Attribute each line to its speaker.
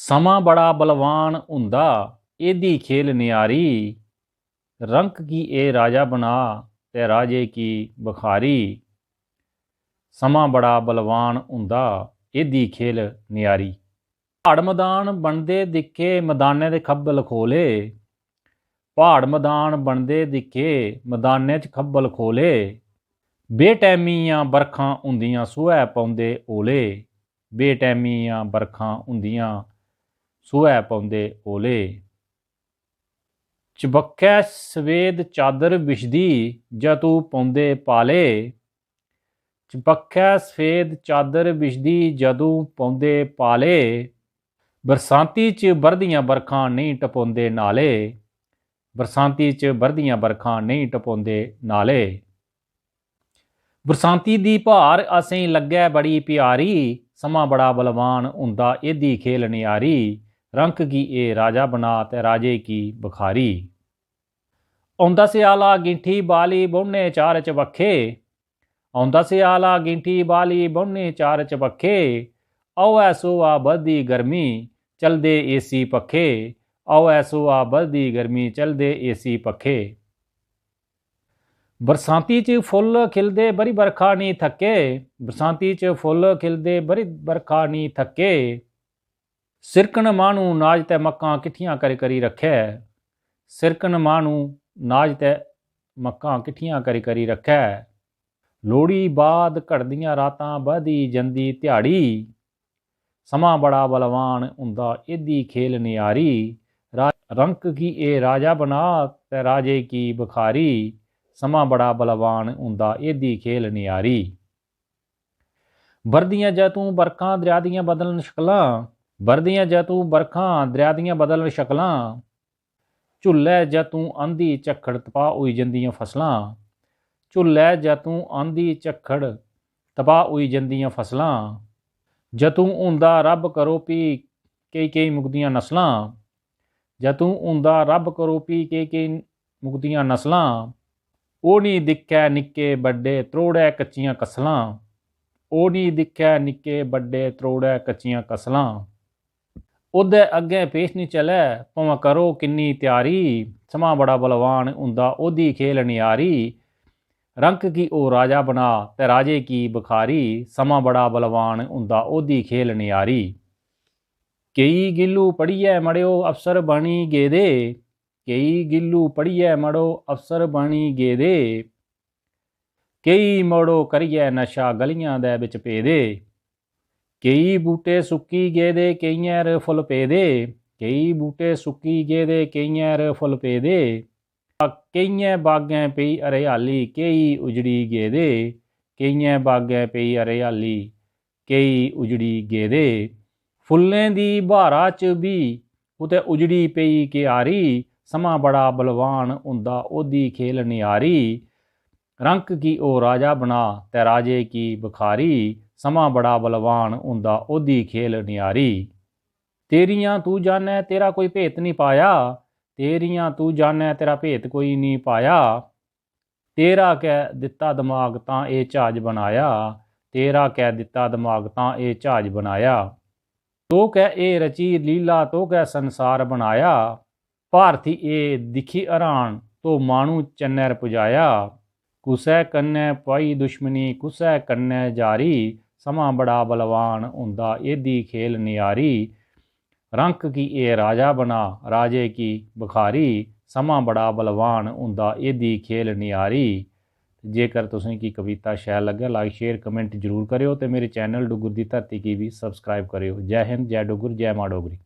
Speaker 1: ਸਮਾਂ ਬੜਾ ਬਲਵਾਨ ਹੁੰਦਾ, ਇਹਦੀ ਖੇਲ ਨਿਆਰੀ। ਰੰਕ ਕੀ ਇਹ ਰਾਜਾ ਬਣਾ, ਤੇ ਰਾਜੇ ਕੀ ਬਖਾਰੀ। ਸਮਾਂ ਬੜਾ ਬਲਵਾਨ ਹੁੰਦਾ, ਇਹਦੀ ਖੇਲ ਨਿਆਰੀ। ਪਹਾੜ ਮੈਦਾਨ ਬਣਦੇ ਦਿਖੇ, ਮੈਦਾਨੇ ਦੇ ਖੱਬਲ ਖੋਲੇ। ਪਹਾੜ ਮੈਦਾਨ ਬਣਦੇ ਦਿਖੇ, ਮੈਦਾਨੇ 'ਚ ਖੱਬਲ ਖੋਲੇ। ਬੇਟੈਮੀਆਂ ਬਰਖਾਂ ਹੁੰਦੀਆਂ, ਸੂਹੇ ਪਾਉਂਦੇ ਓਲੇ। ਬੇਟੈਮੀਆਂ ਬਰਖਾਂ ਹੁੰਦੀਆਂ, ਸੂਹੇ ਪਾਉਂਦੇ ਓਲੇ। ਚਬੱਖੇ ਸਵੇਦ ਚਾਦਰ ਵਿਛਦੀ, ਜਤੂ ਪਾਉਂਦੇ ਪਾਲੇ। ਚਬੱਖੇ ਸਫੇਦ ਚਾਦਰ ਵਿਛਦੀ, ਜਦੋਂ ਪਾਉਂਦੇ ਪਾਲੇ। ਬਰਸਾਂਤੀ 'ਚ ਵਰਦੀਆਂ ਬਰਖਾਂ, ਨਹੀਂ ਟਪਾਉਂਦੇ ਨਾਲੇ। ਬਰਸਾਂਤੀ 'ਚ ਵਰਦੀਆਂ ਬਰਖਾਂ, ਨਹੀਂ ਟਪਾਉਂਦੇ ਨਾਲੇ। ਬਰਸਾਂਤੀ ਦੀ ਭਾਰ ਅਸੀਂ ਲੱਗੈ ਬੜੀ ਪਿਆਰੀ। ਸਮਾਂ ਬੜਾ ਬਲਵਾਨ ਹੁੰਦਾ, ਇਹਦੀ ਖੇਲ ਨਿਆਰੀ। ਰੰਕ ਕੀ ਇਹ ਰਾਜਾ ਬਣਾ, ਤੇ ਰਾਜੇ ਕੀ ਬਖਾਰੀ। ਆਉਂਦਾ ਸਿਆਲਾ ਗਿੰਠੀ ਬਾਲੀ, ਬਹੁਨੇ ਚਾਰ ਚਬੱਖੇ। ਆਉਂਦਾ ਸਿਆਲਾ ਗਿੰਠੀ ਬਾਲੀ, ਬਹੁਨੇ ਚਾਰ ਚਬੱਖੇ। ਔ ਸੋਆ ਵੱਧਦੀ ਗਰਮੀ, ਚਲਦੇ ਏਸੀ ਪੱਖੇ। ਔ ਸੋਆ ਵੱਧਦੀ ਗਰਮੀ, ਚਲਦੇ ਏਸੀ ਪੱਖੇ। ਬਰਸਾਂਤੀ 'ਚ ਫੁੱਲ ਖਿਲਦੇ, ਬਰੀ ਬਰਖਾ ਨਹੀਂ ਥੱਕੇ। ਬਰਸਾਂਤੀ 'ਚ ਫੁੱਲ ਖਿਲਦੇ, ਬਰੀ ਬਰਖਾ ਨਹੀਂ ਥੱਕੇ। ਸਿਰਕਣ ਮਾਣੂ ਨਾਜ ਤੇ ਮੱਕਾਂ, ਕਿੱਠੀਆਂ ਕਰੀ ਕਰੀ ਰੱਖੈ। ਸਿਰਕਣ ਮਾਣੂ ਨਾਜ ਤੇ ਮੱਕਾਂ, ਕਿੱਠੀਆਂ ਕਰੀ ਕਰੀ ਰੱਖੈ। ਲੋਹੜੀ ਬਾਅਦ ਘੜਦੀਆਂ ਰਾਤਾਂ, ਵਧਦੀ ਜਾਂਦੀ ਦਿਹਾੜੀ। ਸਮਾਂ ਬੜਾ ਬਲਵਾਨ ਹੁੰਦਾ, ਇਹਦੀ ਖੇਲ ਨਿਆਰੀ। ਰੰਕ ਕੀ ਇਹ ਰਾਜਾ ਬਣਾ, ਤੇ ਰਾਜੇ ਕੀ ਬਖਾਰੀ। ਸਮਾਂ ਬੜਾ ਬਲਵਾਨ ਹੁੰਦਾ, ਇਹਦੀ ਖੇਲ ਨਿਆਰੀ। ਵਰਦੀਆਂ ਜੈਤੂੰ ਬਰਖਾਂ, ਦਰਿਆ ਦੀਆਂ ਬਦਲਣ ਸ਼ਕਲਾਂ। ਵਰਦੀਆਂ ਜੈਤੂੰ ਬਰਖਾਂ, ਦਰਿਆ ਦੀਆਂ ਬਦਲਣ ਸ਼ਕਲਾਂ। ਝੁੱਲੇ ਜੈਤੂੰ ਆਂਦੀ ਝੱਖੜ, ਤਬਾਹ ਹੋਈ ਜਾਂਦੀਆਂ ਫਸਲਾਂ। ਝੁੱਲੇ ਜੈਤੂੰ ਆਂਦੀ ਝੱਖੜ, ਤਬਾਹ ਹੋਈ ਜਾਂਦੀਆਂ ਫਸਲਾਂ। ਜੈਤੂੰ ਹੁੰਦਾ ਰੱਬ ਕਰੋ ਪੀ, ਕਈ ਕਈ ਮੁਕਦੀਆਂ ਨਸਲਾਂ। ਜੈਤੂੰ ਹੁੰਦਾ ਰੱਬ ਕਰੋ ਪੀ, ਕਈ ਕਈ ਮੁਕਦੀਆਂ ਨਸਲਾਂ। ਉਹ ਨਹੀਂ ਦਿਖੈ ਨਿੱਕੇ ਵੱਡੇ, ਤਰੋੜੈ ਕੱਚੀਆਂ ਕਸਲਾਂ। ਉਹ ਨਹੀਂ ਦਿਖੈ ਨਿੱਕੇ ਵੱਡੇ, ਤਰੋੜੈ ਕੱਚੀਆਂ ਕਸਲਾਂ। ਉਹਦੇ ਅੱਗੇ ਪੇਸ਼ ਨਹੀਂ ਚਲੈ, ਭਾਵੇਂ ਕਰੋ ਕਿੰਨੀ ਤਿਆਰੀ। ਸਮਾਂ ਬੜਾ ਬਲਵਾਨ ਹੁੰਦਾ, ਉਹਦੀ ਖੇਲ ਨਿਆਰੀ। ਰੰਕ ਕੀ ਉਹ ਰਾਜਾ ਬਣਾ, ਤੇ ਰਾਜੇ ਕੀ ਬਖਾਰੀ। ਸਮਾਂ ਬੜਾ ਬਲਵਾਨ ਹੁੰਦਾ, ਉਹਦੀ ਖੇਲ ਨਿਆਰੀ। ਕਈ ਗਿੱਲੂ ਪੜੀਐ ਮੜਿਓ, ਅਫਸਰ ਬਣੀ ਗੇਦੇ। ਕਈ ਗਿੱਲੂ ਪੜੀਐ ਮੜੋ, ਅਫਸਰ ਬਣੀ ਗੇਦੇ। ਕਈ ਮੋੜੋ ਕਰੀਐ ਨਸ਼ਾ, ਗਲੀਆਂ ਦੇ ਵਿੱਚ ਪੇਦੇ। ਕਈ ਬੂਟੇ ਸੁੱਕੀ ਗੇਦੇ, ਕਈਆਂ ਫੁੱਲ ਪੇਦੇ। ਕਈ ਬੂਟੇ ਸੁੱਕੀ ਗੇਦੇ, ਕਈਆਂ ਫੁੱਲ ਪੇਦੇ। ਕਈਆਂ ਬਾਗਾਂ ਪਈ ਹਰਿਆਲੀ, ਕਈ ਉਜੜੀ ਗੇਦੇ। ਕਈਆਂ ਬਾਗਾਂ ਪਈ ਹਰਿਆਲੀ, ਕਈ ਉਜੜੀ ਗੇਦੇ। ਫੁੱਲਾਂ ਦੀ ਬਹਾਰਾਂ 'ਚ ਵੀ, ਉਤੇ ਉਜੜੀ ਪਈ ਕਿਆਰੀ। ਸਮਾਂ ਬੜਾ ਬਲਵਾਨ ਹੁੰਦਾ, ਉਹਦੀ ਖੇਲ ਨਿਆਰੀ। ਰੰਕ ਕੀ ਉਹ ਰਾਜਾ ਬਣਾ, ਤੇ ਰਾਜੇ ਕੀ ਬਖਾਰੀ। ਸਮਾਂ ਬੜਾ ਬਲਵਾਨ ਹੁੰਦਾ, ਉਹਦੀ ਖੇਲ ਨਿਆਰੀ। ਤੇਰੀਆਂ ਤੂੰ ਜਾਣੈ, ਤੇਰਾ ਕੋਈ ਭੇਤ ਨਹੀਂ ਪਾਇਆ। ਤੇਰੀਆਂ ਤੂੰ ਜਾਣੈ, ਤੇਰਾ ਭੇਤ ਕੋਈ ਨਹੀਂ ਪਾਇਆ। ਤੇਰਾ ਕਹਿ ਦਿੱਤਾ ਦਿਮਾਗ, ਤਾਂ ਇਹ ਜਹਾਜ਼ ਬਣਾਇਆ। ਤੇਰਾ ਕਹਿ ਦਿੱਤਾ ਦਿਮਾਗ, ਤਾਂ ਇਹ ਜਹਾਜ਼ ਬਣਾਇਆ। ਤੋ ਕਹਿ ਇਹ ਰਚੀ ਲੀਲਾ, ਤੋ ਕਹਿ ਸੰਸਾਰ ਬਣਾਇਆ। ਭਾਰਤੀ ਇਹ ਦਿਖੀ ਹੈਰਾਨ, ਤੋ ਮਾਣੂ ਚੰਨੈਰ ਪੁਜਾਇਆ। ਕੁਸੈ ਕੰਨੈ ਪਾਈ ਦੁਸ਼ਮਣੀ, ਕੁਸੈ ਕੰਨੈ ਜਾਰੀ। ਸਮਾਂ ਬੜਾ ਬਲਵਾਨ ਹੁੰਦਾ, ਇਹਦੀ ਖੇਲ ਨਿਆਰੀ। ਰੰਕ ਕੀ ਇਹ ਰਾਜਾ ਬਣਾ, ਰਾਜੇ ਕੀ ਬਖਾਰੀ। ਸਮਾਂ ਬੜਾ ਬਲਵਾਨ ਹੁੰਦਾ, ਇਹਦੀ ਖੇਲ ਨਿਆਰੀ। ਜੇਕਰ ਤੁਸੀਂ ਕੀ ਕਵਿਤਾ ਸ਼ੈਲ ਲੱਗਿਆ, ਲਾਈਕ ਸ਼ੇਅਰ ਕਮੈਂਟ ਜ਼ਰੂਰ ਕਰਿਓ, ਤੇ ਮੇਰੇ ਚੈਨਲ ਡੁੱਗਰ ਦੀ ਧਰਤੀ ਕੀ ਵੀ ਸਬਸਕ੍ਰਾਈਬ ਕਰਿਓ। ਜੈ ਹਿੰਦ, ਜੈ ਡੁੱਗਰ, ਜੈ ਮਾਂ ਡੋਗਰੀ।